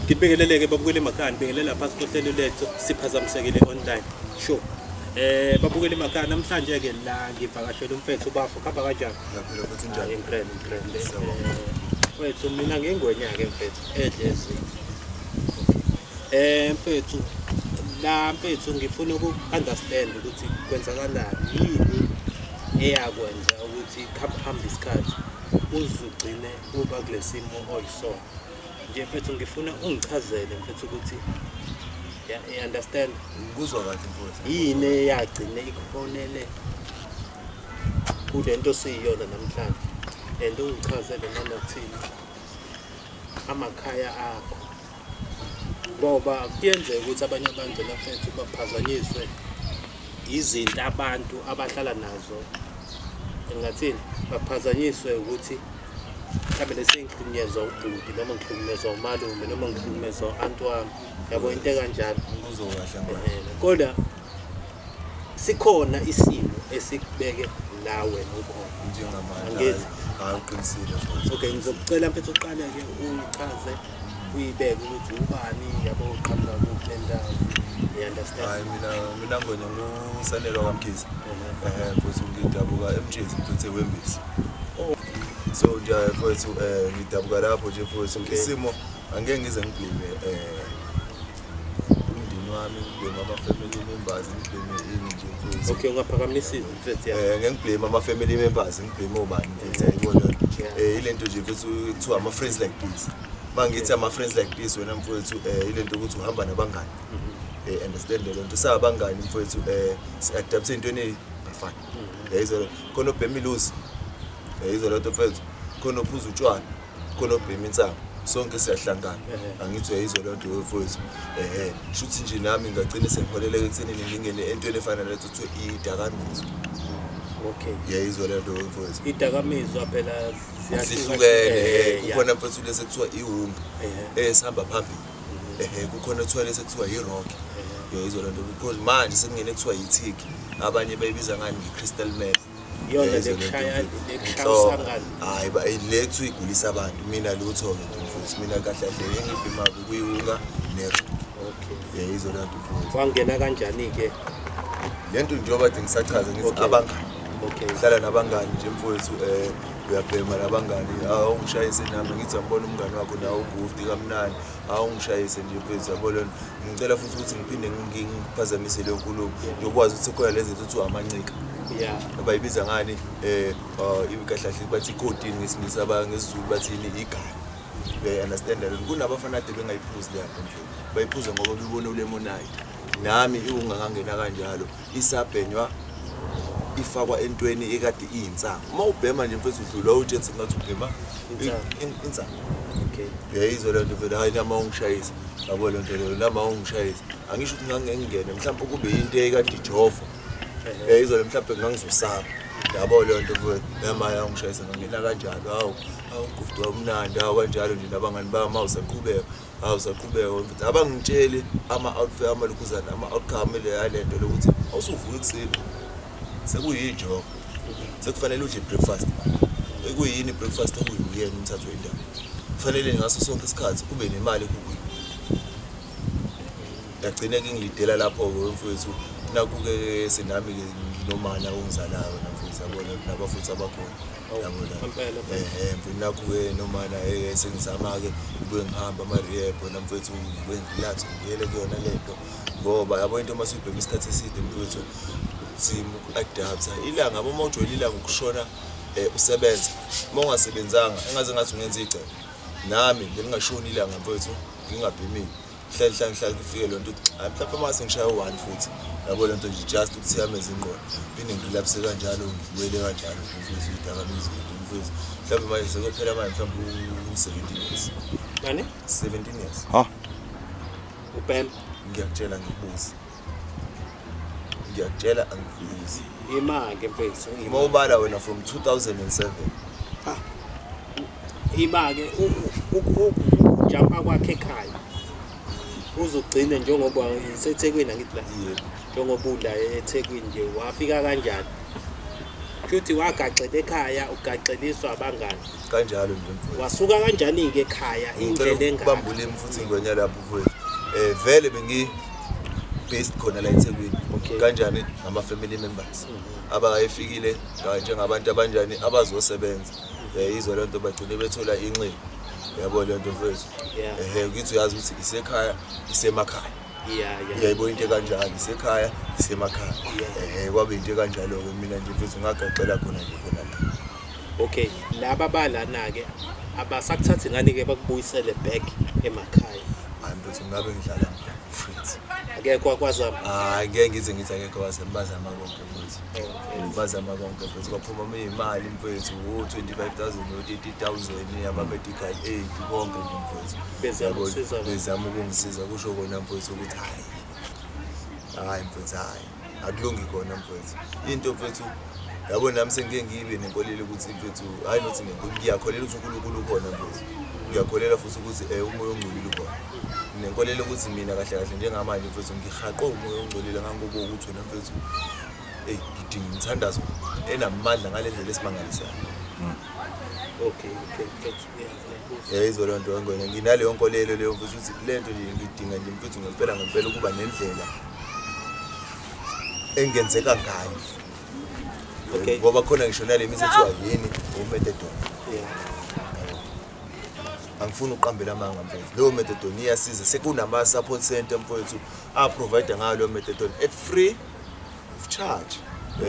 Ngibhekeleleke babukele emakhaya ngibhekelela phasi kohlelo lethu siphazamisekile online sure. Babukele emakhaya namhlanje ke la ngivakashela umfethu bafo khamba kanjani? Yaphela futhi njalo. Imprende. Mfethu mina ngengwenya ke mfethu edlezi. Mfethu la mfethu ngifuna uku-understand ukuthi kwenzakalani yini eyakwenza ukuthi hamba isikhathi uzugcine uba kulesimo oyisona. Nje mfethu ngifuna ungichazele mfethu ukuthi you understand Ngikuzwa kahle mfowethu. yini eyagcine ikufonele kule nto siyiyona namhlanje and ungichazele nanokuthini amakhaya akho ngoba kuyenzeka ukuthi abanye abantu nafethu baphazanyiswe izinto abantu abahlala nazo engathini baphazanyiswe ukuthi mhlawumbe lesengihlukunyezwa ubhuti noma ngihlukunyezwa umalume noma ngihlukunyezwa u-anti wami yabo into ekanjalo. Ngikuzwa kahle mfowethu. Kodwa sikhona isimo esikubeke la wena ukhona Njengamanje. Angithi? Hayi uqinisile mfowethu. okay ngizokucela mfethu uqale-ke uyichaze uyibeke ukuthi ubani yabo uqhamuka kuphi le ndawo you-understand. Hayi mina ngona ngusanelwa kaMkhize. Mfowethu ngidabuka eMtshezi mfowethu eWembisi. So nje mfowethu ngidabuka lapho nje mfowethu isimo angeke ngize ngibhime umndeni wami ngibheme ama-family members ngibheme ini nje mfowethu. Okay ungaphakamisa mfethu ya Ngeke ngibheme ama-family members ngibheme obani mfowethu yayibona. Ile nto nje mfowethu kuthiwa ama-friends like this. Mangithi ama-friends like this wena mfowethu ile nto ukuthi uhamba nabangani. Understand le nto sabangani mfowethu si-adapt entweni ezifani. Yayizona khona obhema ilusi. Yayizona lento mfowethu khona ophuza utshwala khona obhema insango sonke siyahlangana angithi yayizona lento mfowethu shuthi nje nami ngagcina sengiholele ekuthenini ngingene entweni efana lethu kuthiwa idakamizwa. okay Yayizona lento mfowethu idakamizwa phela sihlukene kukhona mfowethu lese kuthiwa ihunga esihamba phambili kukhona kuthiwa lese kuthiwa irock. Yayizona lento because manje sekungene kuthiwa yithiki abanye bayibiza ngani nge-crystal meth. yona lekushaya usangani. Hayi ba le kuthiwa igulisa abantu mina lutho mfowethu mina kahle kahle engibhemayo kuyunga nero. Okay Yayizona lento mfowethu. wangena kanjani-ke Lento njengoba nje ngisachaza ngithi Okay. abangani okay hlala nabangani nje mfowethu uyabhema nabangani awungishayise nami ngithi ngibona umngani wakho nawo ungufti kamnandi awungishayise nje mfowethu yabona ngicela futhi ukuthi ngiphinde ngiphazamise le nkulumo ngokwazi ukuthi khona lezi zinto kuthiwa amancika yeah abayibiza ngani ibikahlahle bathi coding ngesingisi abangesizulu bathini igama. Understand that kunabafana ade bengayiphuzi le nto mfowethu bayiphuza ngoba bebona ulemonade nami ungangena kanjalo isabhenywa ifakwa entweni ekade iyinsango mawubhema nje mfethu udlula ujethi ngathi ubhema insango. okay Yayizwa le nto vele hayi nama ungishayisa yabo le nto leyo nama ungishayisa angisho ukuthi ngangengene mhlawumbe kube into ekade ijova. Yayizwa le mhlawumbe ngangizosaba yabo le nto vele nama ungishayisa ngangena kanjalo hawu ngufti wamnandi hawu kanjalo nje nabangani bami awusaqhubeka mfethu abangitsheli ama-outfit amalukhuzana ama-outcome le nto lokuthi awusuvuka ekuseni sekuyijob sekufanele udle breakfast ekuyini breakfast okuyiyena umthatho wendaba kufanele ngaso sonke isikhathi kube nemali ekukuyo. Yagcina ke ngilidela lapho mfowethu naku-ke sinami ke nomana ongizalayo namfowethu yabona nabafuthi abakhona yabona mfowethu naku-ke nomana sengizama-ke kube ngihamba ama-rehab namfowethu ngilapse ngiyele kuyona lento ngoba yabo into masuyibhema isikhathi eside mfowethu simu-adaptha ilanga uma ujoyina ilanga ukushona usebenza uma ungasebenzanga engaze ngathi ungenza icebo nami bengingashoni ilanga mfowethu ngingabhemile hlala kufike lo nto mhlawumbe uma sengishaya u-1 futhi yabo le nto nje just ukuthi yameze ingqondo phinde ngilapse kanjalo ngiwele kanjalo mfowethu idakamizwa mfowethu mhlawumbe manje sekuphela manje mhlawumbe u-17 years. Ngani? 17 years. Ubhema Ngiyakutshela ngibuza. Ngiyakutshela angibuzi. imake mfethu Mawubala wena from 2007. imake ukujampa kwakhe ekhaya uzogcina njengoba iseThekwini angithi la Yebo. njengoba udla eThekwini nje wafika kanjani futhi wagaxela ekhaya ugaxeliswa abangani kanjalo nje mfowethu. wasuka kanjani ke ekhaya indlela engaka bambule futhi ingwenya lapho mfowethu. Vele based khona la eThekwini. Kanjani ngama family members abayifikile njengabantu abanjani abazosebenza. Izwe lento bagcine bethola inxeba. Yabo lento mfowethu. Ngithi uyazi ukuthi isekhaya isemakhaya. Yayibona into kanjalo isekhaya isemakhaya. Kwabe into kanjalo ke mina nje mfowethu ngagaxela khona nje khona la. Okay, laba balana ke abasakuthatha ingane ke bakubuyisele back emakhaya. Mfowethu ngabe ngidlala friends. Akekho akwazama. Ngeke ngize ngithi akekho bazama konke mfowethu. Bazama konke mfowethu. Kwaphuma imali mfowethu u25,000 u30,000 ama-medical aid konke nje mfowethu. Bezama ukungisiza kusho kona mfowethu ukuthi hayi mfowethu akulungi khona mfowethu. Into mfowethu yabo nami sengike ngibe nenkolelo ukuthi mfowethu hayi nothi ngiyakholela ukuthi uNkulunkulu ukhona mfowethu. Ngiyakholela futhi ukuthi umoya ongcolile ukhona. Nenkolelo ukuthi mina kahle kahle njengamanje mfowethu ngihaqo umoya ongcolile ngangoba ukuthi wena mfowethu ngidinga umthandazo enamandla ngalendlela esimangalisayo. Okay. Izolo lonto ngene nginaleyo nkolelo leyo mfowethu ukuthi lento nje ngidinga nje mfowethu ngempela kuba nendlela engenzeka ngayo. Okay. Ngoba khona ngisho nale mithetho yini uMethadone. Angifuni uqambela amanga mfowethu. Leyo Methadone iyasiza. Sekunama support center mfowethu provide ngalo Methadone at free of charge.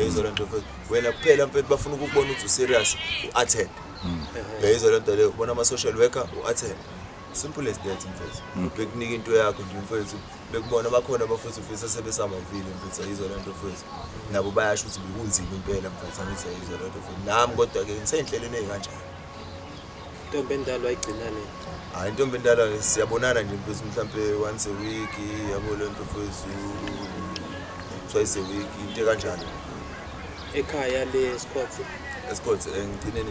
Izolo lonto mfowethu wena kuphela mfowethu bafuna ukubona ukuthi u-serious u-attend. Izolo lonto leyo ubona ama-social worker u-attend. Simple as that mfowethu. Bekunika into yakho nje mfowethu. Bekubona bakhona abafowethu mfowethu sebesamavile mfowethu izolo lonto mfowethu. Nabo bayasho ukuthi bekunzima impela mfowethu angithi izolo lonto mfowethu. Nami kodwa ke ngiseyinhlelweni ezikanjani. Intombi endala ayigcinane. Intombi endala siyabonana nje mfowethu mhlambe once a week yabo lento mfowethu twice a week into kanjalo. Ekhaya le Escort ngicine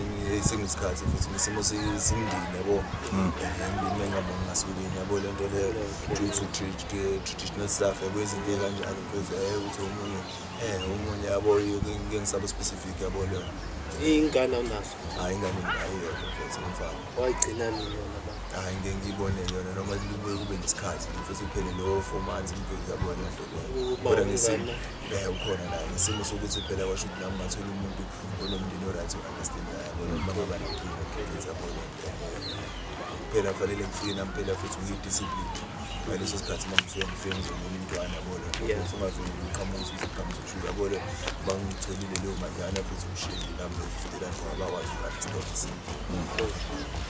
sengisikhathi futhi ngisimo simndini yabo. Ngimene ngabona ngasolini yabo lento le due to traditional stuff yabo izinto kanjalo mfowethu ukuthi umunye yabo ngeke ngisaba specific yabo le. Ingane unazo? Ingane ayiyona mfowethu ngifana. Wayigcinani yona ba? Ngeke ngibone yona noma kube nesikhathi mfowethu kuphele lo 4 months mfowethu yabo lento le. Kodwa ngisimo ukhona la ngisimo sokuthi phela kwasho ukuthi nami ngathola umuntu onomndeni orathi understand yabo noma ngaba nenkinga ngeke yabo lento. Phela fanele ngifike nami phela futhi ngidiscipline. Ngaleso sikhathi mangifika ngizobona intwana yabo lento. Ungaveli uqhamuza uziqhamuza usho yabo le bangitholile leyo manyana futhi ushiyile nami lo50 rand abakwazi ukungistopa.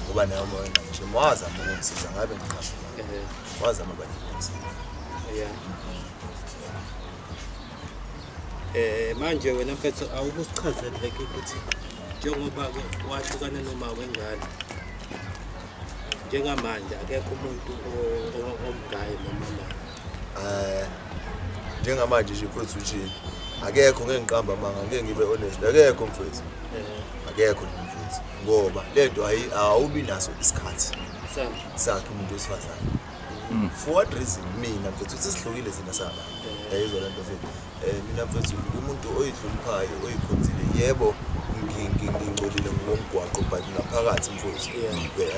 Ngoba nawe wena nje wazama ukungisiza ngabe ngiqasha. Wazama abanyisa. Manje wena mfethu awukusichazele ukuthi njengoba ke wahlukana noma wengane njengamanje akekho umuntu omgayi noma la. Njengamanje nje mfethu nje akekho ngeke ngiqamba amanga ngeke ngibe honest akekho mfethu. Akekho mfethu ngoba lento awubi naso isikhathi sakhe umuntu wesifazane. For what reason mina mfethu sihlukile zina saba. Izolo lento mfethu mina mfethu umuntu oyidluliphayo oyikhonzile yebo ngingcolile ngomgwaqo but ngaphakathi mfowethu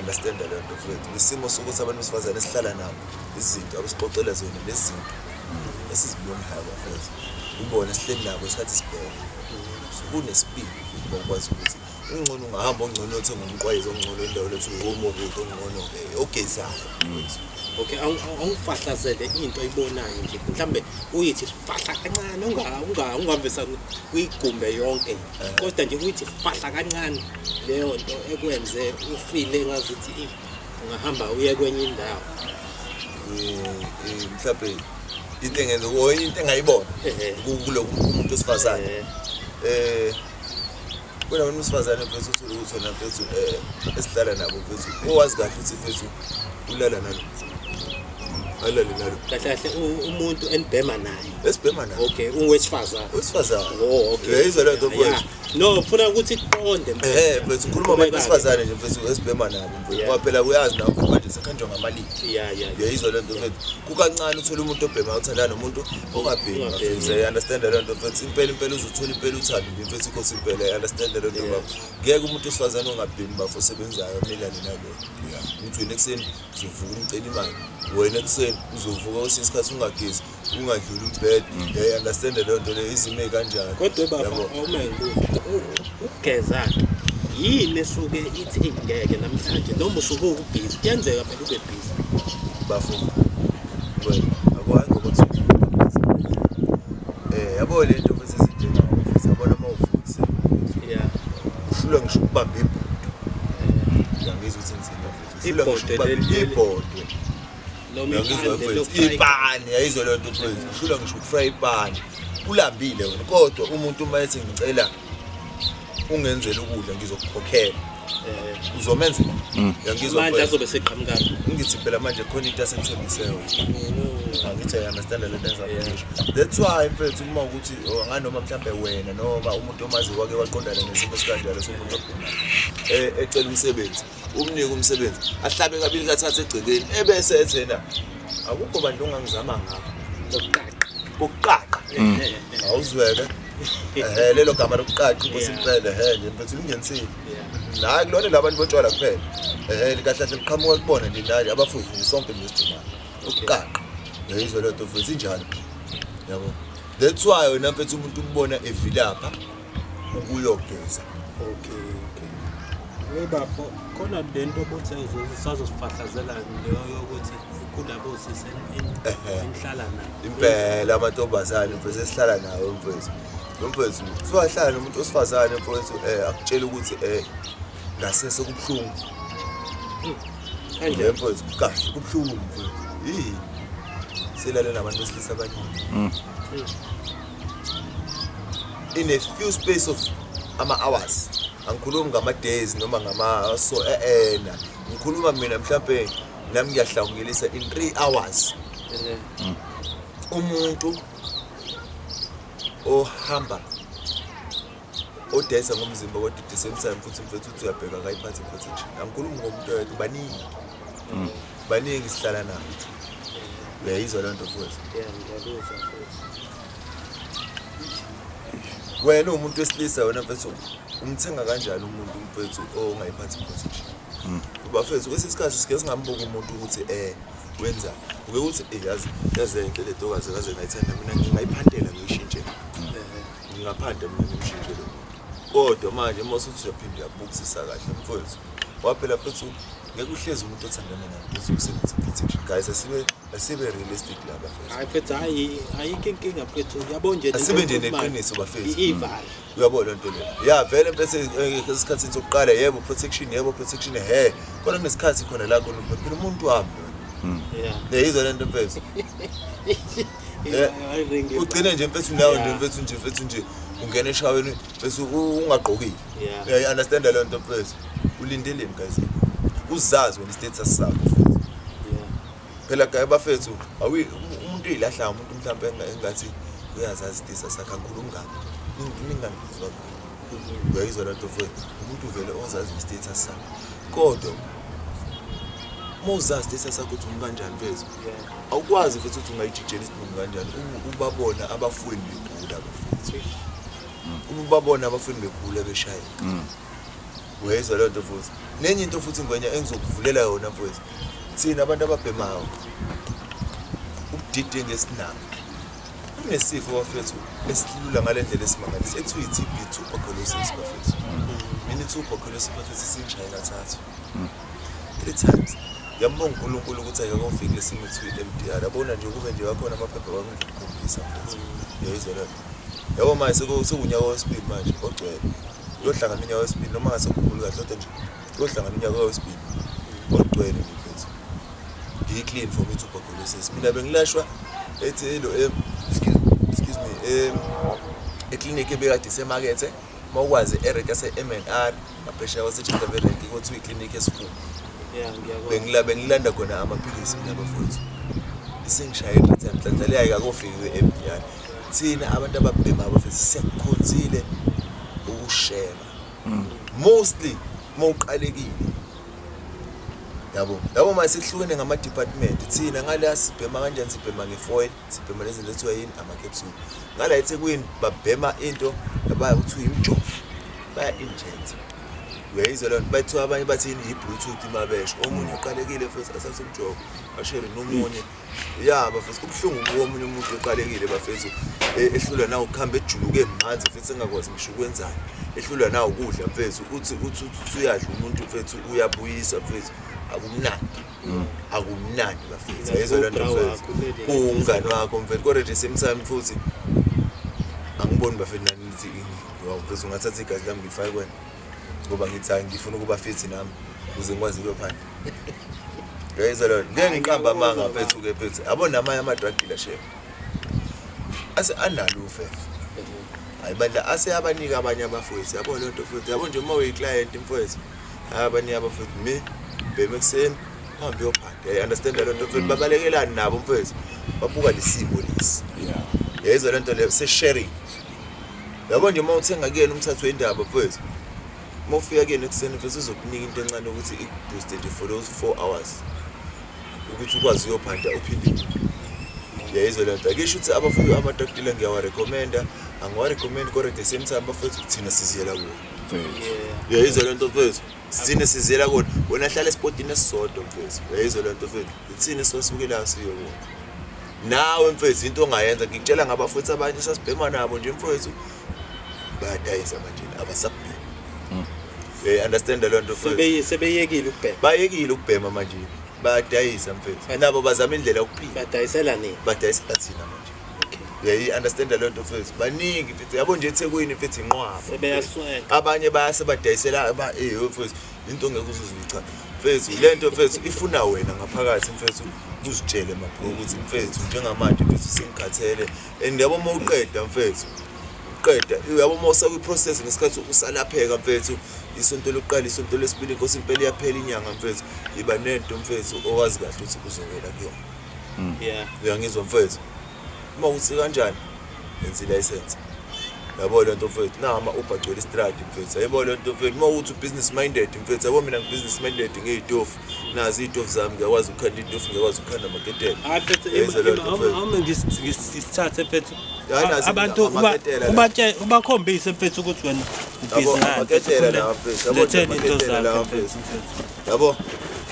understand lento mfowethu isimo sokuthi abantu besifazane esihlala nabo izinto abasixoxela zona lezi zinto esizibonayo mfowethu ubone sihleli nabo isikhathi sibheke kunespeed ukwazi ukuthi ungcono ungahamba ongcono othenga umqwayizo ongcono endawo lethu ngomokude ongcono ogezayo mfowethu. Okay, awufahlazele into oyibonayo nje mhlambe uyithi sifahla kancane ungavesa uyigumbe yonke kodwa nje uyithi sifahla kancane leyo nto ekwenze ufile ngazuthi ungahamba uye kwenye indawo. Mhlambe into engenze into engayibona kulo umuntu osifazane kuna umuntu osifazane mfethu uthona mfethu esihlala nabo mfethu owazi kahle ukuthi mfethu ulala nalo alale nalo kahle umuntu enibhema naye esibhema naye. Okay, ungowesifazane. Wesifazane. Okay. Izolo lento mfethu No, ufuna ukuthi iqonde mfethu ngikhuluma abantu besifazane nje mfethu esibhema nabo mfethu ngoba phela uyazi nawo manje sekhanjwa ngamalini yayizwa lento mfethu kukancane uthola umuntu obhema uthandana nomuntu ongabhemi mfethu I understand le nto mfethu impela uzothola impela uthando mfethu inkosi impela I understand le nto baba ngeke umuntu osifazane ongabhemi bafo sebenzayo melane nalo uthi wena ekseni uzovuka umcela imali wena ekseni uzovuka kwesinye isikhathi ungagezi ungadluli umbed I understand le nto le izimo ezikanjalo kodwa baba ukugeza yini esuke ithi ngeke namhlanje noma usuke ubhizi kuyenzeka phela ube busy bafo akwazi ukuthi yabo le nto mfethu sidinga mfethu yabona mawufukise uhlula ngisho ukubamba ibhodo ngiyangizwa ukuthi ngizina mfethu uhlula ngisho ukubamba ibhodo noma ipani yayizwa le nto mfethu uhlula ngisho ukufry ipani ulambile wena kodwa umuntu uma ethi ngicela ungenzela ukudla ngizokukhokhela uzomenza yangizwa manje azobe seqhamuka ngithi phela manje khona into asengithembiseyo angithi I understand le nto engizakusho that's why mfethu uma ukuthi nganoma mhlambe wena noma umuntu omazi wake waqondana nesimo esikanjalo somuntu ophuma ecela umsebenzi umnike umsebenzi ahlabe kabili kathathu egcekeni ebese ethena akukho bantu ongangizama ngakho ukuqaqa awuzweke lelo gama lokuqaqa inkosi impela nje mfethu lingenisile la kulona labantu botshwala kuphela likahlahle liqhamuka kubona nje naye abafundi sonke nesidinga ukuqaqa yayizwa lento mfethu injalo yabo that's why wena mfethu umuntu umbona evilapha ukuyogeza webapho khona lento obuthi usazosifahlazela leyo ukuthi kulabo sise enhlala nayo impela amantombazane mfethu esihlala nawo mfethu mfethu siwahlala nomuntu osifazane mfethu akutshela ukuthi ngasese kubhlungu kanje mfethu kahle kubhlungu mfethu silale nabantu besilisa abaningi in a few space of ama-hours angikhulumi ngama-days noma ngama-so ngikhuluma mina mhlampe nami ngiyahlawungilisa in 3 hours umuntu ohamba odayisa ngomzimba kodwa at the same time futhi mfethu uthi uyabheka akayiphathi protection angikhulumi ngomuntu oyedwa baningi sihlala nabo uyayizwa le nto futhi wena umuntu wesilisa wena mfethu umthenga kanjani umuntu mfethu ongayiphathi protection kuba mfethu kwesikhathi sike singambuka umuntu ukuthi wenza ube uthi yazi inhle ntokazi kaze ngayithanda mina ngingayiphandela ngiyishintshe ngingaphanda mina ngimshintshe lo kodwa manje mase uthi uyaphinde uyabukisisa kahle mfethu waphela futhi ngeke uhlezi umuntu othandana naye uzokusebenza protection guys asibe realistic laba mfethu hayi mfethu ayikho inkinga mfethu yabo nje asibe nje neqiniso bafethu ivali uyabona lento le vele mfethu esikhathini sokuqala yebo protection khona nesikhathi khona la khona phela umuntu wami yizwa lento mfethu ugcina nje mfethu nawe nje mfethu nje ungena eshaweni bese ungaqokile I understand le nto mfethu ulindele guys uzazi wena status sakho phela gaye bafethu umuntu uyilahla umuntu mhlambe engathi uyazazi status sakhe angikhulumi ngakho ningangizwa uyayizwa le nto mfethu umuntu vele ozazi status sakhe kodwa mozazi status sakho uthi kanjani mfethu awukwazi futhi ukuthi ungayijijela isinqumo kanjani ubabona abafundi bekhula bafethu ubabona abafundi bekhula beshaya uyayizwa le nto futhi nenye into futhi ngwenya engizokuvulela yona mfethu thina abantu ababhemayo ubudide ngesinabo kunesifo bafethu esilula ngale ndlela esimangalisa ethu i-TB tuberculosis bafethu mina i-tuberculosis bafethu sinjaya kathathu 3 times yambonga uNkulunkulu ukuthi akekofike lesimo ethwile MDR yabona nje kube nje wakhona amaphepha wakukhombisa mfethu uyayizwa le yabo manje sekunyaka wesibili manje ogcwele uyohlangana unyaka wesibili noma ngasekukhumbula kahle kodwa nje uyohlangana unyaka wesibili ogcwele mfethu ngi-clean for tuberculosis mina bengilashwa ethi hello excuse me eclinic ebekade semakethe mawukwazi erate yase-MNR ngaphesheya kwase-Chicaverenki kothi uyiclinic esikhulu bengilanda khona amaphilisi mina bafethu isengishayela mhlambe ayikakofiki kwe-MDR thina abantu ababhema bafethu sekukhonzile ukushare mostly mawuqalekile yabo masihlukene ngama department thina ngala sibhema kanjani sibhema ngefoil sibhema lezi zinto ethiwa yini ama capsule ngala eThekwini babhema into abayithi imjovo baya inject uyayizwa lento bathi abanye bathi i bluetooth imabesho omunye uqalekile futhi asasemjovo ashare nomunye bafethu kubhlungu omunye umuntu uqalekile bafethu ehlulwa nawo ukuhamba ejuluke emanzi futhi engakwazi ngisho ukwenzani ehlulwa nawo ukudla mfethu uthi uyadla umuntu mfethu uyabuyisa mfethu akumnandi bafethu uyayizwa lento mfethu ungani wakho mfethu kodwa nje same time futhi angiboni bafethu nanithi mfethu ungathatha igazi lami ngifake kwena ngoba ngithi ngifuna ukuba fit nami ukuze ngikwazi ukuyophanda uyayizwa lento ngeke ngiqamba amanga mfethu ke mfethu yabo namanye ama drug dealership ase analo ufefe ayibandla ase abanika abanye abafowethu yabo lento futhi yabo nje uma uyi client mfowethu abanye abafowethu me bemekuseni hambe yophanda I understand lento futhi babalekelani nabo mfowethu babuka lesimo lesi yayizwa lento le se sharing yabo nje uma uthenga kuyena umthathu wendaba mfowethu mofika kuyena ekuseni mfowethu uzokunika into encane ukuthi ikuboost nje for those 4 hours ukuthi ukwazi uyophanda uphinde yayizwa lento akisho ukuthi abafowethu amadokotela ngiyawarecommenda angiwarecommend kodwa at the same time bafowethu kuthina siziyela kuwo yayizwa lento mfowethu sithine siziyela kuwo wena hlala espotini esisodwa mfowethu yayizwa lento mfowethu uthine sosukela siyo kuwo nawe mfowethu into ongayenza ngikutshela ngabafowethu abanye sasibhema nabo nje mfowethu bayadayisa manje abasabhema understand lento mfowethu sebeyekile ukubhema bayekile ukubhema manje bayadayisa mfethu nabo bazama indlela yokuphila badayisela nini badayisela thina manje okay understand lento mfethu baningi mfethu yabo nje eThekwini mfethu inqwaba sebeyasweka abanye bayasebadayisela mfethu into ngeke uzuzicha mfethu lento mfethu ifuna wena ngaphakathi mfethu uzitshele mapho ukuthi mfethu njengamanje mfethu singikhathele and yabo mawuqeda mfethu uqeda yabo mawusa kwi process ngesikhathi usalapheka mfethu isonto lokuqala isonto lesibili inkosi impela iyaphela inyanga mfethu iba nento mfethu owazi kahle ukuthi kuzowela kuyona uyangizwa mfethu uma uthi kanjani yenza license yabo lento mfethu nama ubhagcwele istradi mfethu yabo lento mfethu uma uthi business minded mfethu yabo mina business minded ngeyitofu nazi itofu zami ngiyakwazi ukukhanda itofu ngiyakwazi ukukhanda amaketela uma ngisithathe mfethu abantu ubakhombise mfethu ukuthi wena amaketela la mfethu yabo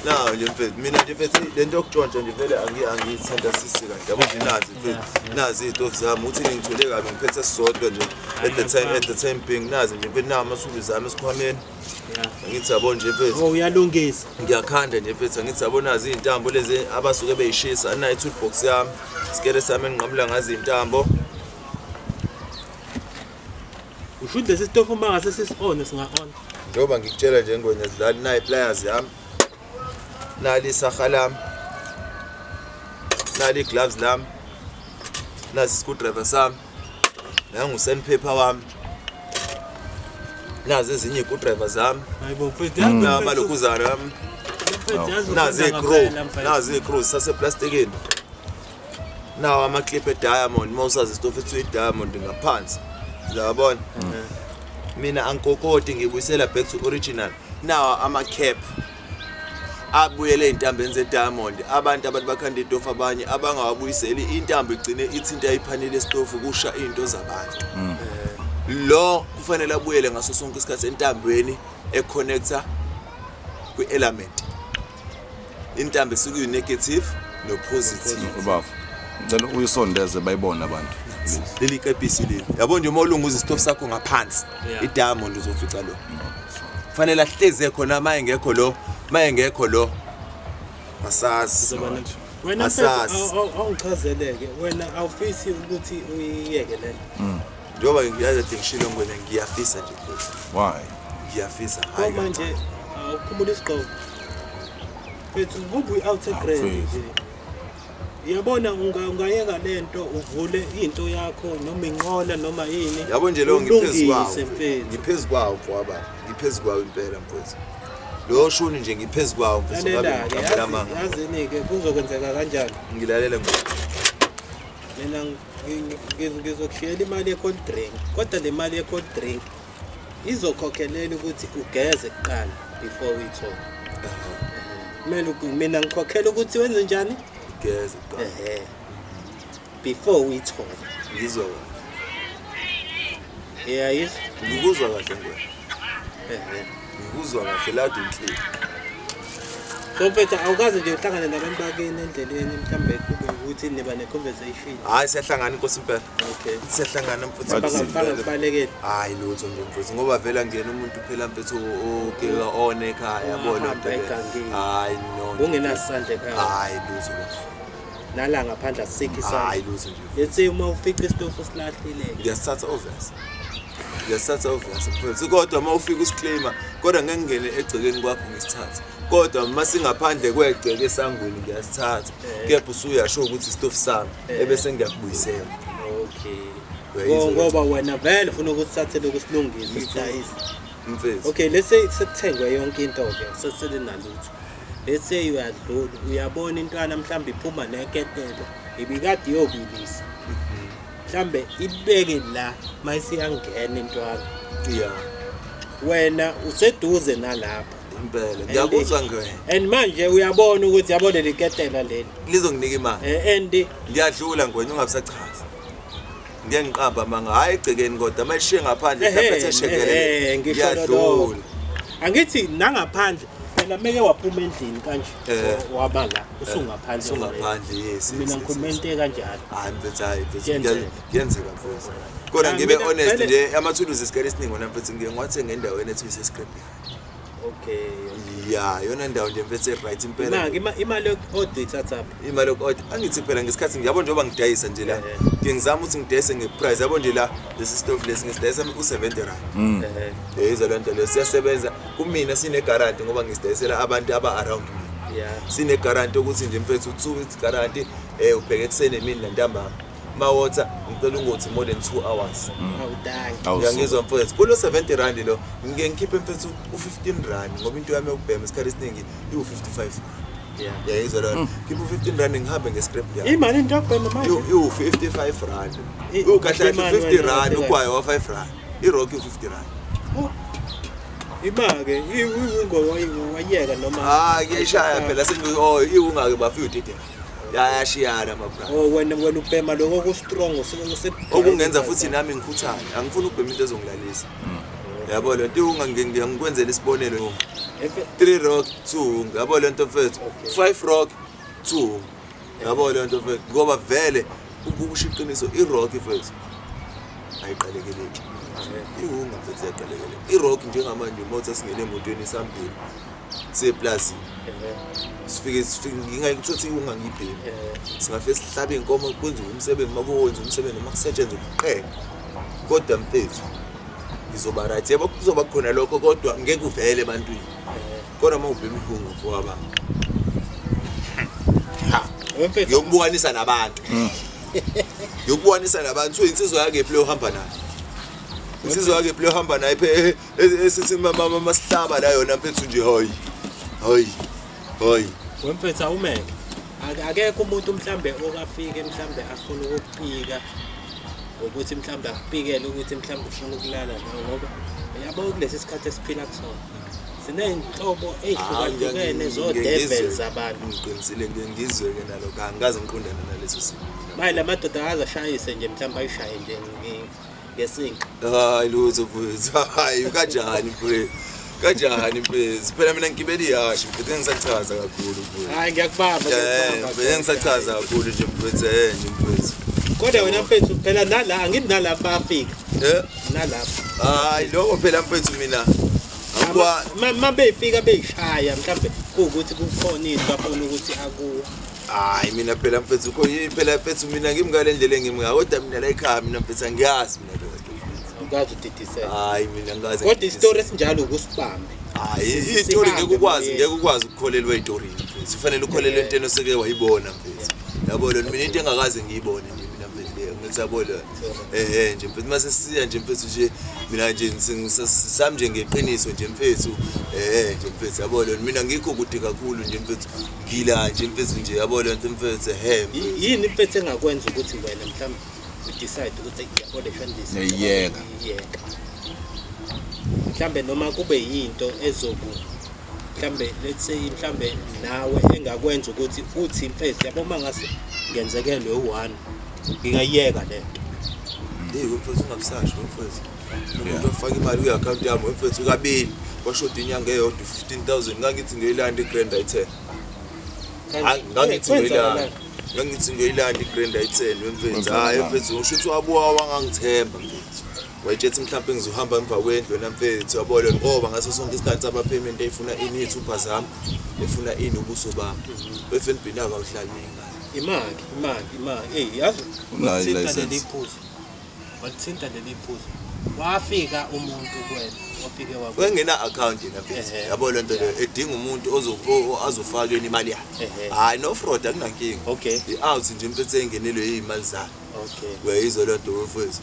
nawo nje mfethu mina nje mfethu lento yokujontsha nje vele angiyithanda sisi kahle yabo nje nazi mfethu nazi itofu zami uthi ngithule kabi ngiphethe sisodwa nje at the time being nazi nje mfethu nama amasuku zami esikhwameni ngithi yabo nje mfethu uyalungisa ngiyakhanda nje mfethu ngithi yabo nazi izintambo lezi abasuke beyishisa anayi toolbox yami sikere sami engiqamula ngazi izintambo ushuthi lesi stofu uma ngase sisi-on singa-on njengoba ngikutshela nje ngonyazilali nayi pliers yami nali isaha lami nali gloves lami nasi screwdriver sami nangu sandpaper wami nazi ezinye screwdriver zami hayibo mfethu namalokuzana yami nazi icrew saseplastikini nawo ama-clip e-diamond mawusazi istofu ethiwa i-diamond ngaphansi uyabona mina angikokoti ngibuyisela back to original nawo ama-cap abuyele intambeni ze-diamond abantu bakhanda itofu abanye abangawabuyiseli intambo igcine ithinta iphaneli esitofu kusha into zabantu lo kufanele abuyele ngaso sonke isikhathi entambweni econnector kwi-element intambo esuke yi-negative no-positive ubafu ngicela uyisondeze bayibone abantu leli kepisi leli yabo nje uma ulunguza istofu sakho ngaphansi i-diamond uzofica lo kufanele ahleze khona maye ngekho lo masazi wena awungichazeleke wena awufisi ukuthi uyiyeke lento njengoba ngiyazi ngishilo ngwena ngiyafisa nje futhi why ngiyafisa hayi manje awukhumula isigqoko mfethu bubu out grade yabona ungayeka lento uvule into yakho noma inqola noma yini yabo nje lo ngiphezu kwawo kwaba ngiphezu kwawo impela mfethu lo shuni nje ngiphezu kwawo mfethu ngabe ngamanga yazini ke kuzokwenzeka kanjani ngilalela mina ngizokushiyela imali ye-cold drink kodwa le mali ye-cold drink izokhokhelela ukuthi ugeze kuqala before uyithola. Mina ngikhokhela ukuthi wenze njani? Ugeze kuqala. Before uyithola. Ngizwa. Yes. Ngikuzwa kahle ngwe. Ngikuzwa kahle la inhlelo. So mfethu awukaze nje uhlangane nabantu bakini endleleni mhlambe kube ukuthi niba ne conversation. Hayi siyahlangana inkosi impela. Okay. Siyahlangana mfethu Bangabhalekile. hayi lutho nje mfethu ngoba vela ngena umuntu phela mfethu okela one ekhaya yabona into le. Hayi no. Ungenasandla ekhaya. Hayi lutho. Nala ngaphandle asikho isandla. Hayi lutho nje. Lethe uma ufica isitofu silahlile. Ngiyasatha obvious. Ngiyasatha obvious mfethu kodwa uma ufika usiclaimer kodwa ngeke ngene egcekeni kwakho ngisithatha. Kodwa masingaphandle kwegceke esangweni ngiyasithatha kepha usuyasho ukuthi isitofu sami ebese ngiyakubuyisela. Okay. Ngoba wena vele ufuna ukuthi sathe lokusilungisa idayisi. Mfethu. Okay, let's say sekuthengwe yonke into ke sesele nalutho. Let's say uyadlula uyabona intwana mhlambe iphuma neketelo ibikade yobilisa. Mhlambe ibeke la mayisiyangena intwana. Yeah. Wena useduze nalapha. Impela ngiyakuzwa ngwe. And manje uyabona ukuthi yabona leketela leli. Lizokunika imali. And ngiyadlula ngwenya ungabisachaza. Ngiyangiqamba manga hayi egcekeni kodwa mayishiye ngaphandle mhlawumbe eshekelele. Ngiyadlula. Angithi nangaphandle phela meke waphuma endlini kanje waba la usungaphandle. Usungaphandle yes. Mina ngikomente kanjalo. Hayi mfethu hayi mfethu ngiyenzeka mfethu. Kodwa ngibe honest nje amathuluzi esikole esiningi wona mfethu ngiyengwathe ngendaweni ethi isescript. Okay. Yeah, yona ndawo nje mfethu right impela. Imali yokuorder ithatha phi? Imali yokuorder angithi phela ngesikhathi ngiyabo njengoba ngidayisa nje la. Ngizama ukuthi ngidayise ngeprice yabo nje la lesi stove lesi ngisidayisa u70 rand. Yizo lento le siyasebenza kumina sine guarantee ngoba ngisidayisela abantu aba around me. Yeah. Sine guarantee ukuthi nje mfethu 2 weeks guarantee ubheke eksene emini nantambama. Mawotha ngicela ungothi more than 2 hours. Awudangi. Ngiyangizwa mfethu. Kulo 70 rand lo ngike ngikhiphe mfethu u15 rand ngoba into yami yokubhema isikhathi esiningi i55. Yeah, izwa la. Khipha u15 rand ngihambe ngescript yakho. Imali into yokubhema manje. U55 rand. Ukahla 50 rand ukwayo wa 5 rand. iRock u50 rand. Imake wayeka noma ngiyashaya phela sengithi iungake bafika udide. Yashiyana mabra. Wena ubhema lokho ku strong okungenza futhi nami ngikhuthane. Angifuni ukubhema into ezongilalisa. Yabo le nto ngikwenzela isibonelo. 3 Rock 2 yabo le nto mfethu. 5 Rock 2 yabo le nto mfethu ngoba vele ukusho iqiniso iRock mfethu ayiqalekeleki. Iwunga mfethu yaqalekeleka. iRock njengamanje motor singene emotweni isambili seplaza. Sifike ngingayikuthi ungangibhemi. Singafike sihlabe inkomo kwenza umsebenzi mabonza umsebenzi makusetshenzwe ukuqhela. Kodwa mfethu ngizoba right yebo kuzoba khona lokho kodwa ngeke uvele ebantwini. Kodwa mawubhema ihungu mfowaba. mfethu Yokubukanisa nabantu. Yokubukanisa nabantu insizwa yake play uhamba nayo. Insizwa yake play uhamba nayo esithi mama masihlaba la yona mfethu nje hoyi. Wemfethu awumeke. Akekho umuntu mhlambe okafike mhlambe afuna ukupika ukuthi mhlambe akupikele ukuthi mhlambe ufuna ukulala nawe ngoba yabo kulesi sikhathi esiphila kusona. Sineyinhlobo ezihlukene zodevils abantu. Ngiqinisile ngizweke nalokho angikaze ngiqondana naleso simo. Maye lamadoda azashayise nje mhlambe ayishaye nje ngesinqa. Hayi lutho mfethu. Hayi kanjani mfethu? Kanjani mfethu? Phela mina ngibeli yashi mfethu engisachaza kakhulu mfethu. Hayi ngiyakubamba. Bengisachaza kakhulu nje mfethu nje mfethu. Kodwa wena mfethu phela nala angithi nalapha afika. Nalapha. Hayi lokho phela mfethu mina. Mabefika beyishaya mhlambe ukuthi kukhona into afuna ukuthi akuwo. Hayi mina phela mfethu phela mfethu mina ngimngale ndlela engimngaka kodwa mina la ekhaya mina mfethu angiyazi mina lokho. Ukazi udidisela. Hayi mina ngazi. Kodwa istory esinjalo ukusibambe. Hayi istory ngeke ukwazi ukukholelwa estory mfethu. Kufanele ukholelwe entweni oseke wayibona mfethu. Yabo lo mina into engakaze ngiyibone nje mina mfethu ngiyabona. Nje mfethu mase siya nje mfethu nje mina nje sami nje ngeqiniso nje mfethu nje mfethu yabo lo mina ngikho kude kakhulu nje mfethu ngila nje mfethu nje yabo lo nto mfethu yini mfethu engakwenza ukuthi wena mhlambe udecide ukuthi yabo le shondisi yeka mhlambe noma kube yinto ezoku mhlambe let's say mhlambe nawe engakwenza ukuthi uthi mfethu yabo mangase ngenzekelwe u1 ngingayiyeka lento mfethu ungabusasho mfethu umuntu ofaka imali kwi-account yami mfethu kabili washoda inyanga eyodwa 15,000 ngangithi ngiyilanda igrand i10 ngangithi ngiyilanda igrand i10 mfethu hayi mfethu usho ukuthi wabuwa wangangithemba wayetshethi mhlawumbe ngizohamba emva kwendlu wena mfethu yabona ngoba ngaso sonke isikhathi ama-payment eyifuna ini iy'thupha zami efuna ini ubuso bami be-FNB nabo awuhlali imali yazi wathinta leli phuzu wafika umuntu kwena wafike wengena-account yena mfethu yabo lento leyo edinga umuntu azofakeni imali yakhe hhayi no-fraud akunankinga i-out nje mfethu engenelwe iy'mali zakhe uyayizwa loo nto mfethu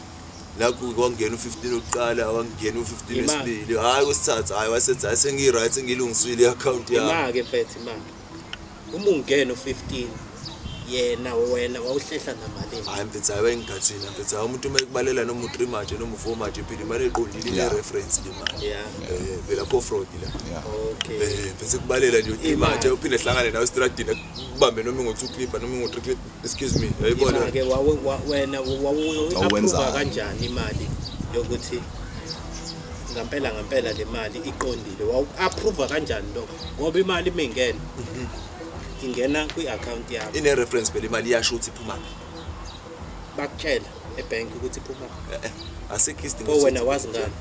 nakho kwangena u15 oqala wangena u15 wesibili hayi wesithathu hayi wasethi hayi sengi-right ngilungisile i-account yami imake mfethu imake uma ungena u15 yena wena wawuhlehla namalini hayi mfethu hayi wayengikhathina mfethu hayi umuntu uma ekubalela noma u3 manje noma u4 manje phela imali eqondile ine-reference le mali phela ko-fraud la mfethu ekubalela nje uthi manje uphinde hlangane nawe estradini kubambe noma ingo-2 clipper noma ingo-3 clip excuse me yayibona-ke wena wawu-approva kanjani imali yokuthi ngampela le mali iqondile wawu-approva kanjani lokho ngoba imali uma ingena ingena kwi-account yakho ine-reference phela imali iyasho ukuthi iphuma bakutshela ebhenki ukuthi iphuma asekho wena wazi ngani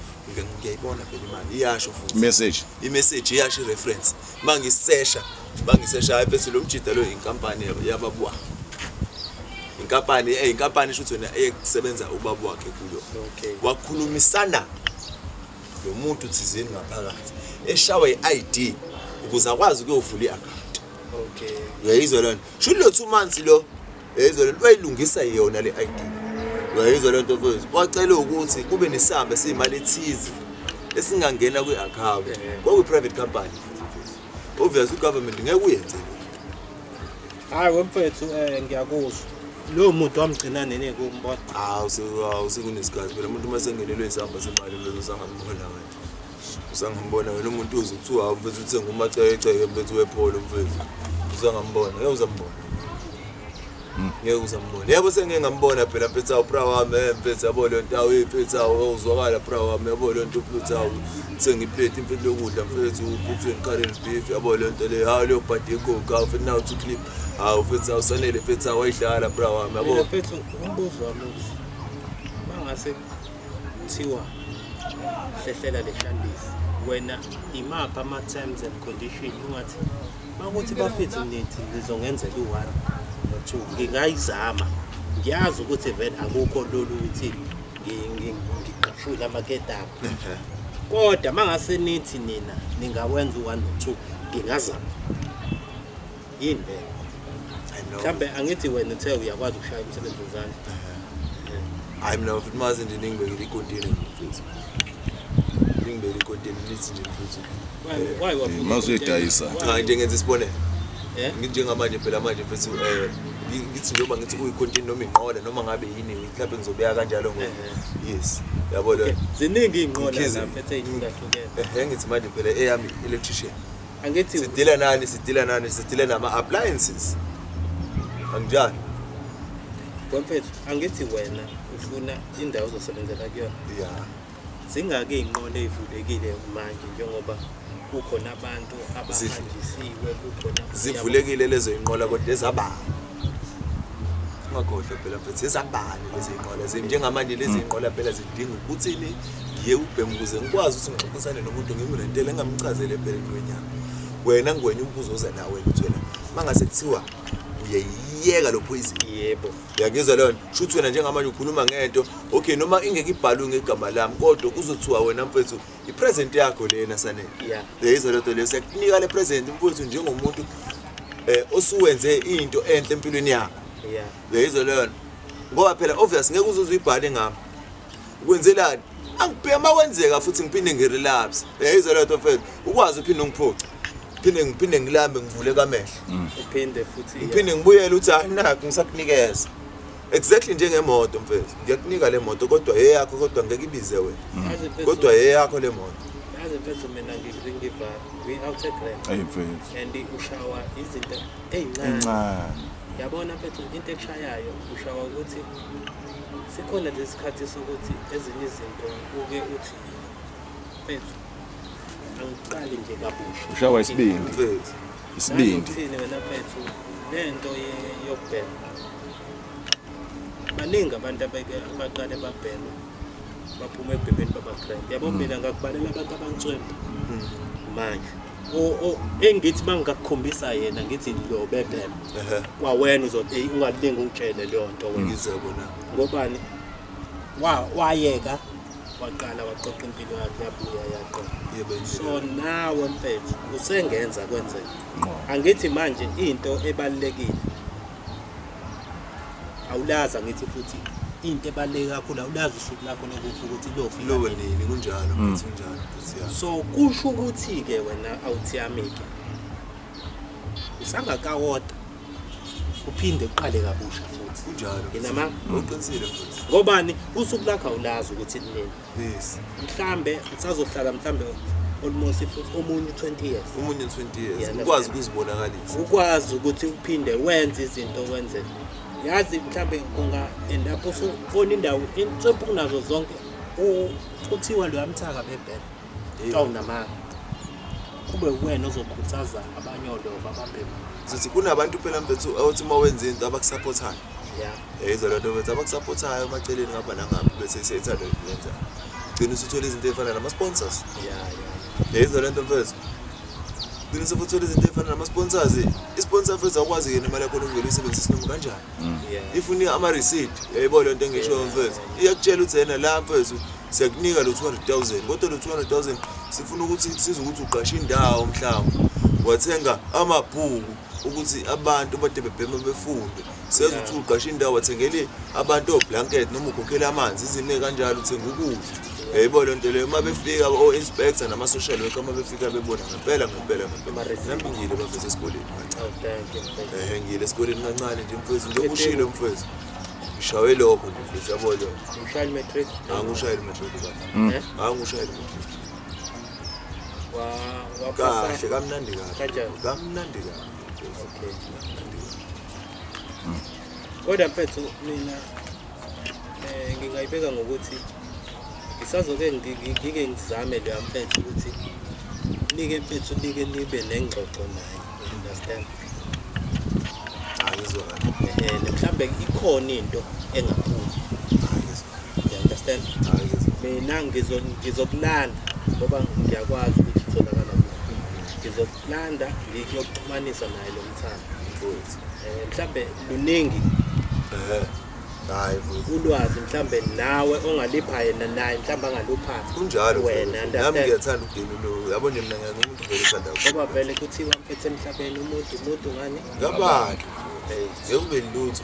ngiyayibona phela imali iyasho futhi imessage iyasho i-reference mangisesha hayi bese lo mjida lo inkampani yababuwa inkampani isho ukuthi wena eyekusebenza ubaba wakhe kuyo wakhulumisana lo muntu thizeni ngaphakathi eshawa i-ID ukuze akwazi ukuyovula i-account uyayizwa lona sho lo 2 months lo uyayizwa lona wayilungisa yona le ID uyayizwa lona nto mfethu wacela ukuthi kube nesamba seyimali ethize esingangena kwi-account kwakuyi-private company obviously ugovernment ngeke uyenze hayi wemfethu ngiyakuzwa lo muntu wamgcina nene kumbona sekunesikhathi phela umuntu uma sengenelwe isamba semali mfethu usangambona wena umuntu uze kuthiwa hawu mfethu uthenga umacekeceke mfethu wepholo mfethu uzangambona ngeke uzambona ngeke uzambona yabo sengeke ngambona phela mfethu awupra wami mfethu yabo le nto awuyiphethu awuzwakala pra wami yabo le nto mfethu awuthenga iplate mfethu lokudla mfethu uphuthwe curry beef yabo le nto le hawu leyo bhadi ecoke awu mfethu nawu 2 clip hawu mfethu awusanele mfethu awayidlala pra wami yabo mfethu umbuzo wami uthi mangase kuthiwa hlehlela leshandisi wena imapha ama-terms and conditions ungathi bakuthi bafithi nithi ngizongenzela u1 no2 ngingayizama ngiyazi ukuthi vele akukho lolu ukuthi ngiqashule amaketapa kodwa mangase nithi nina ningawenza u1 no2 ngingazama yini le mhlambe angithi wena uthe uyakwazi ukushaya umsebenzi wezandla hayi mina futhi maze nje ningibekele ikontini mfethu ngibekele ikontini lithi nje mfethu why wafuna mazuyidayisa hayi nje ngenza isibonelo njengamanje phela manje mfethu ngithi njengoba ngithi kuyikontinini noma inqola noma ngabe yini mhlawumbe ngizobeka kanjalo ngoba yes yabo lo ziningi iy'nqola laphethe ey'hlukahlukene ngithi manje phela eyami electrician angithi sidila nama-appliances anginjani kwemfethu angithi wena ufuna indawo ozosebenzela kuyona zingake iy'nqola ey'vulekile manje njengoba kukhona abantu abahanjisiwe kukhona zivulekile lezo y'nqola kodwa ezabani ungakhohlwa phela mfethu ezabani lezi y'nqola njengamanje lezi y'nqola phela zidinga ukuthini ngiye ubhemu ukuze ngikwazi ukuthi ngixoxisane nomuntu ngimrentele engamchazele phela kwenyanga wena ngwenye umbuzo oza nawe ukuthi wena mangase kuthiwa uyayiyeka lo poison yebo uyangizwa leyo nto ukuthi wena njengamanje ukhuluma ngento okay noma ingeke ibhalwe ngegama lami kodwa kuzothiwa wena mfethu ipresent yakho lena sanele uyayizwa le nto leyo siyakunika le present mfethu njengomuntu osuwenze into enhle empilweni yakho uyayizwa leyo nto ngoba phela obvious ngeke uzuyibhale ngami ukwenzelani angiphiya makwenzeka futhi ngiphinde ngirelapse uyayizwa leyo nto mfethu ukwazi uphinde ngiphuce ngiphinde ngilambe ngivule kamehlo ngiphinde ngibuyele uthi hayi nakho ngisakunikeza exactly njengemoto mfethu ngiyakunika le moto kodwa yeyakho kodwa ngeke ibize wena kodwa yeyakho le moto mfethu mina ngiva we-outer grand mfethu and ushawa izinto ey'ncane incane yabona mfethu into ekushayayo ushawa ukuthi sikhona lesikhathi sokuthi ezinye izinto uke uthi mfethu angiqali nje kabusha ushawa isibindi mfethu isibindi uthini wena mfethu lento yokubhema baningi abantu abaqale babhema baphuma ebhebeni baba-grand yabo mina ngakubalela abantu abancwembe manje engithi bangakukhombisa yena ngithi lo bebhema kwawena uzothi ungalingi ungitshele leyo nto wena ngizabona ngobani wayeka waqala waqoqa impilo yakhe yabuya yaqoqa so nawe mfethu usengenza kwenzeka angithi manje into ebalekile awulaza ngithi futhi into ebaleke kakhulu awulazi usuku lakho lokuthi ukuthi lofika lowe nini kunjalo mfethu kunjalo mfethu so kusho ukuthi ke wena awuthiyamike usangakawoda uphinde uqale kabusha futhi kunjalo nginama uqinisile mfethu ngobani usuku lakho awulazi ukuthi linini yes mhlambe usazohlala mhlambe almost futhi omunye 20 years umunye 20 years ukwazi ukuzibonakalisa ukwazi ukuthi uphinde wenze izinto wenze yazi mhlambe kunga endapho usufona indawo insephu kunazo zonke uthiwa lo yamthaka bebhela awunama kube wena ozokhuthaza abanye olova ababhema sithi kunabantu phela mfethu awuthi mawenza into abakusupportayo yeah izolo nto bethu abakusupportayo emaceleni ngapha nangapha bese siyayithanda ukuyenza gcina usuthola izinto ezifana nama-sponsors izolo nto mfethu gcina usuthola izinto ezifana nama-sponsors i-sponsor mfethu awukwazi yena imali yakho ukuvela uyisebenzise noma kanjani ifuna ama-receipt yayibona lento engisho mfethu iyakutshela ukuthi yena la mfethu siyakunika lo 200,000 kodwa lo 200,000 sifuna ukuthi size ukuthi uqashe indawo mhlawumbe wathenga amabhuku ukuthi abantu bade bebhema befunde senza ukuthi uqashe indawo wathengele abantu oblanket noma ukhokhela amanzi izinto kanjalo uthenga ukudla yayibona lento leyo uma befika o-inspector nama-social worker uma befika bebona ngempela nami ngile bafethu esikoleni ngile esikoleni kancane nje mfethu nje ushilo mfethu ngishawe lokho nje mfethu yabo lo ushayela matric angushayela imetric baba angushayela imetric kahle kamnandi kahle kamnandi kahle okay kodwa mfethu mina ngingayibeka ngokuthi ngisazoke ngike ngizame lo mfethu ukuthi nike mfethu nike nibe nengxoxo naye understand ayizwakala mhlambe ikhona into engaphumi you understand mina ngizokulanda ngoba ngiyakwazi ukuthi kutholakala ngizokulanda ngiyokuxhumanisa naye lo mthamo mfethu mhlambe luningi hayi ulwazi mhlambe nawe ongalipha yena naye mhlambe angaluphathi kunjalo wena nami ngiyathanda ukudela lo yabona mina ngumuntu vele uthanda ngoba vele kuthiwa mfethu emhlabeni umuntu ngani ngabantu yekube lutho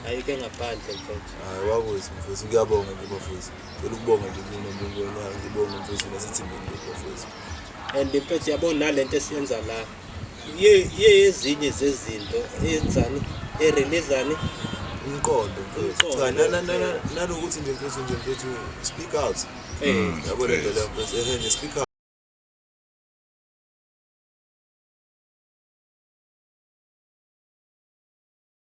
ayike ngaphandle mfethu hayi wakuthi mfethu ngiyabonga nje bafethu ngicela ukubonga nje mina mbongwana ngibonga mfethu nasithembeni bafethu and mfethu yabona nalento esiyenza la ezinye zezinto enzani erelezani umqondo mfethu cha nanokuthi nje mfethu speak out yabona nje la mfethu nje speak